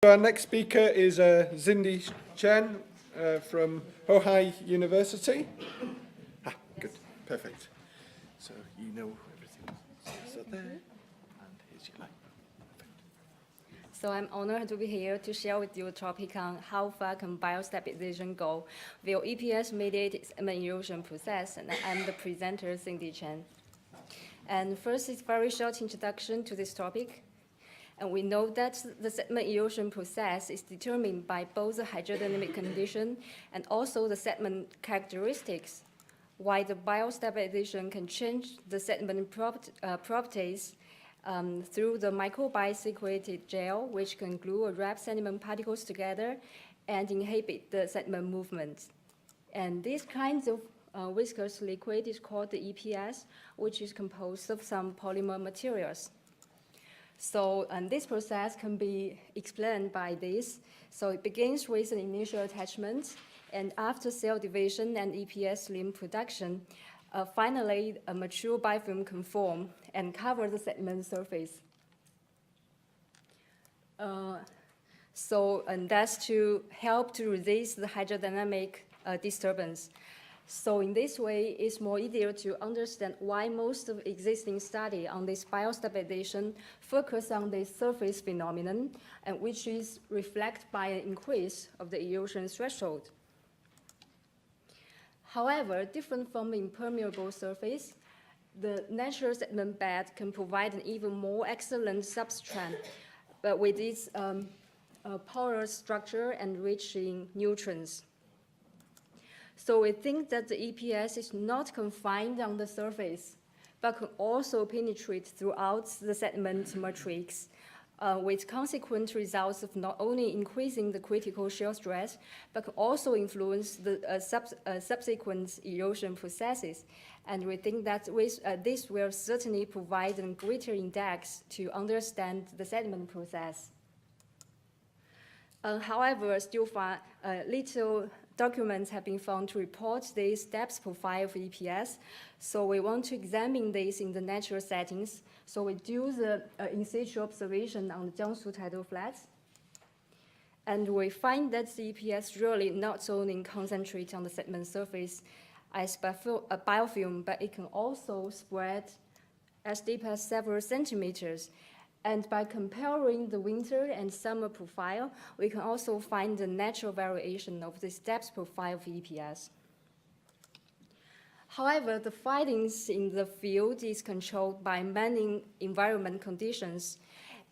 Our next speaker is Xindi Chen from Hohai University. Good, perfect. So you know everything. So there, and here's your light. So I'm honored to be here to share with you a topic on how far can biostabilization go with EPS-mediated sediment erosion process, and I'm the presenter, Xindi Chen. And first, it's a very short introduction to this topic. And we know that the sediment erosion process is determined by both the hydrodynamic condition and also the sediment characteristics, while the biostabilization can change the sediment properties through the microbes secreted gel, which can glue or wrap sediment particles together and inhibit the sediment movement. And these kinds of viscous liquid is called the EPS, which is composed of some polymer materials. So this process can be explained by this. So it begins with an initial attachment, and after cell division and EPS limb production, finally a mature biofilm can form and cover the sediment surface. And that's to help to resist the hydrodynamic disturbance. So in this way, it's more easier to understand why most of existing study on this biostabilization focus on this surface phenomenon, and which is reflected by an increase of the erosion threshold. However, different from the impermeable surface, the natural sediment bed can provide an even more excellent substrate, but with its porous structure and rich in nutrients. So we think that the EPS is not confined on the surface, but can also penetrate throughout the sediment matrix, with consequent results of not only increasing the critical shear stress, but can also influence the subsequent erosion processes. And we think that this will certainly provide a greater index to understand the sediment process. However, still far little documents have been found to report this depth profile of EPS. So we want to examine this in the natural settings. So we do the in situ observation on the Jiangsu tidal flats. And we find that the EPS really not only concentrate on the sediment surface as a biofilm, but it can also spread as deep as several centimeters. And by comparing the winter and summer profile, we can also find the natural variation of this depth profile of EPS. However, the findings in the field is controlled by many environment conditions.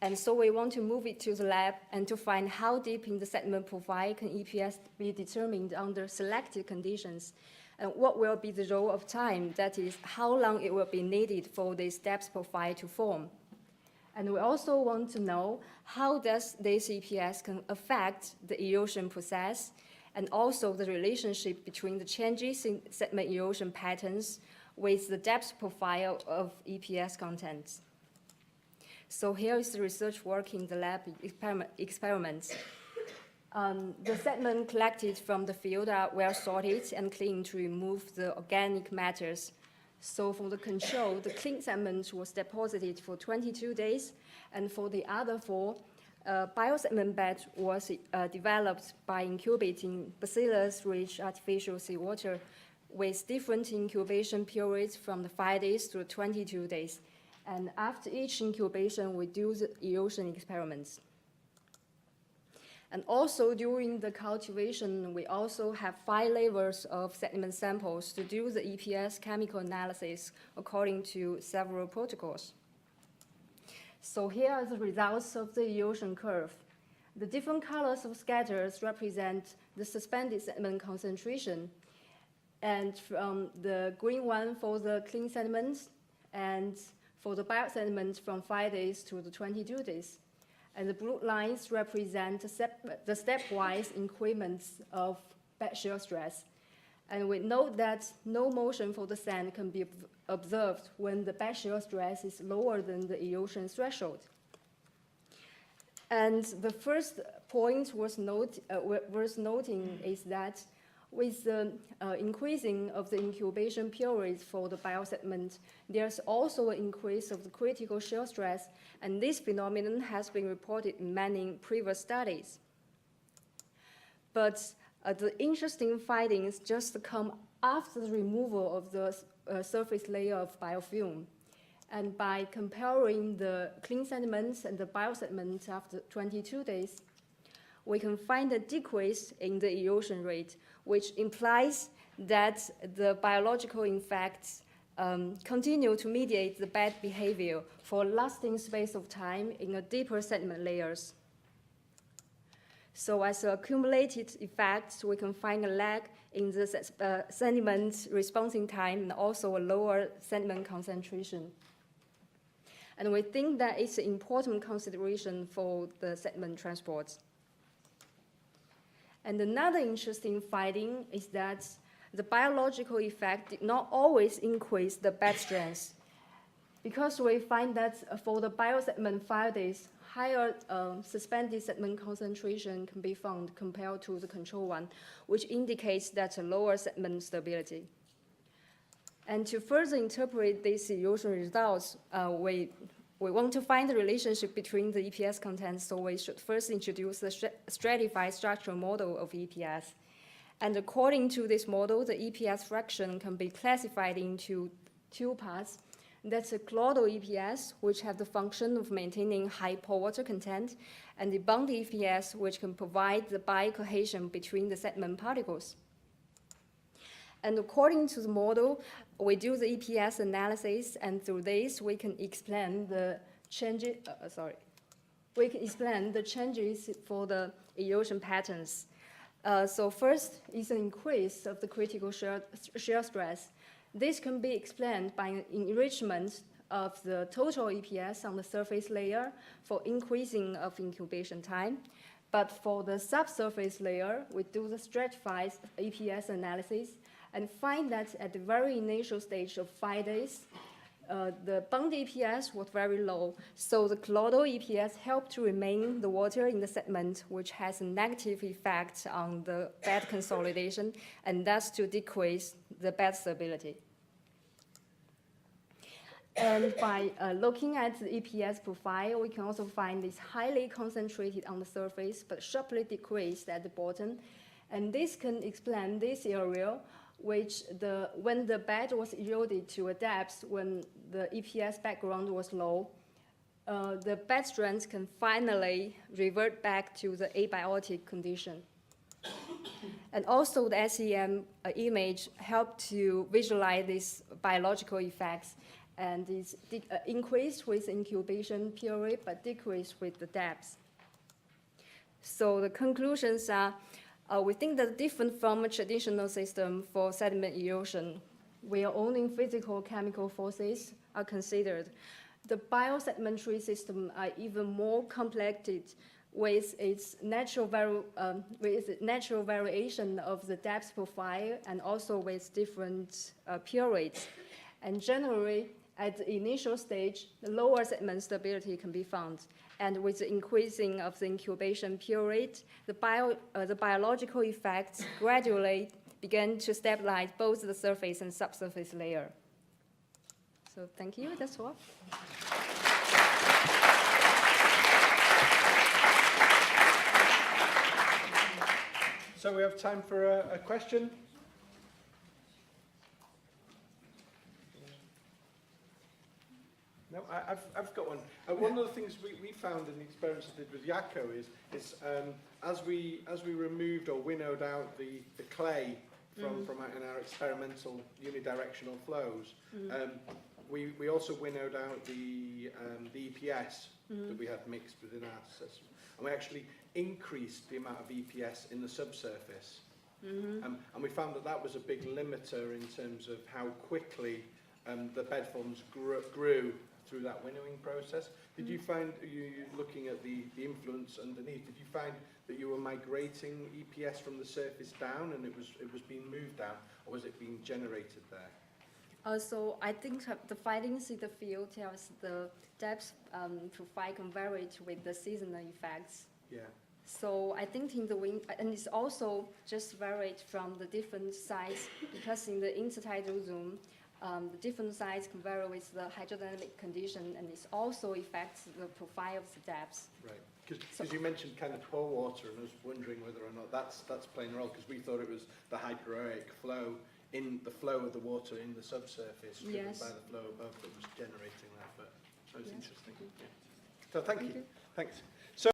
And so we want to move it to the lab and to find how deep in the sediment profile can EPS be determined under selected conditions, and what will be the role of time, that is, how long it will be needed for this depth profile to form. And we also want to know how does this EPS can affect the erosion process, and also the relationship between the changes in sediment erosion patterns with the depth profile of EPS contents. So here is the research work in the lab experiments. The sediment collected from the field are well sorted and cleaned to remove the organic matters. So for the control, the clean sediment was deposited for 22 days, and for the other 4, biosediment bed was developed by incubating bacillus-rich artificial seawater with different incubation periods from the 5 days to 22 days. And after each incubation, we do the erosion experiments. And also during the cultivation, we also have 5 levels of sediment samples to do the EPS chemical analysis according to several protocols. So here are the results of the erosion curve. The different colors of scatters represent the suspended sediment concentration, and from the green one for the clean sediments, and for the biosediments from 5 days to the 22 days. And the blue lines represent the stepwise increments of bed shear stress. And we note that no motion for the sand can be observed when the bed shear stress is lower than the erosion threshold. And the first point worth noting is that with the increasing of the incubation periods for the biosediment, there's also an increase of the critical shear stress, and this phenomenon has been reported in many previous studies. But the interesting findings just come after the removal of the surface layer of biofilm. And by comparing the clean sediments and the biosediments after 22 days, we can find a decrease in the erosion rate, which implies that the biological effects continue to mediate the bed behavior for a lasting space of time in a deeper sediment layers. So as accumulated effects, we can find a lag in the sediment responding time and also a lower sediment concentration. And we think that it's an important consideration for the sediment transport. And another interesting finding is that the biological effect did not always increase the bed strength, because we find that for the biosediment 5 days, higher suspended sediment concentration can be found compared to the control one, which indicates that a lower sediment stability. And to further interpret these erosion results, we want to find the relationship between the EPS content, so we should first introduce the stratified structural model of EPS. And according to this model, the EPS fraction can be classified into two parts. That's a chloride EPS, which have the function of maintaining high pore water content, and the bond EPS, which can provide the biocohesion between the sediment particles. And according to the model, we do the EPS analysis, and through this, we can explain the changes. We can explain the changes for the erosion patterns. So first is an increase of the critical shear stress. This can be explained by an enrichment of the total EPS on the surface layer for increasing of incubation time. But for the subsurface layer, we do the stratified EPS analysis and find that at the very initial stage of 5 days, the bond EPS was very low. So the chloride EPS helped to remain the water in the sediment, which has a negative effect on the bed consolidation and thus to decrease the bed stability. And by looking at the EPS profile, we can also find it's highly concentrated on the surface, but sharply decreased at the bottom. And this can explain this area, which when the bed was eroded to a depth when the EPS background was low, the bed strength can finally revert back to the abiotic condition. And also the SEM image helped to visualize these biological effects, and it's increased with incubation period, but decreased with the depth. So the conclusions are, we think that different from a traditional system for sediment erosion, where only physical chemical forces are considered, the biosedimentary system are even more complicated with its natural variation of the depth profile and also with different periods. And generally, at the initial stage, the lower sediment stability can be found. And with the increasing of the incubation period, the biological effects gradually begin to stabilize both the surface and subsurface layer. So thank you, that's all. So we have time for a question. No, I've got one. One of the things we found in the experiments I did with Jaco is as we removed or winnowed out the clay from in our experimental unidirectional flows, we also winnowed out the EPS that we had mixed within our system, and we actually increased the amount of EPS in the subsurface, and we found that was a big limiter in terms of how quickly the bed forms grew through that winnowing process. Did you find, you looking at the influence underneath, did you find that you were migrating EPS from the surface down and it was being moved down, or was it being generated there? So I think the findings in the field tells the depth profile can vary with the seasonal effects. Yeah. So I think in the wind, and it's also just varied from the different sites, because in the intertidal zone, the different sites can vary with the hydrodynamic condition, and it also affects the profile of the depths. Right, because you mentioned kind of pore water, and I was wondering whether or not that's playing a role, because we thought it was the hyperoic flow, in the flow of the water in the subsurface, driven Yes. by the flow above, that was generating that, but that was Yes. interesting. Yeah. So thank you. Thanks.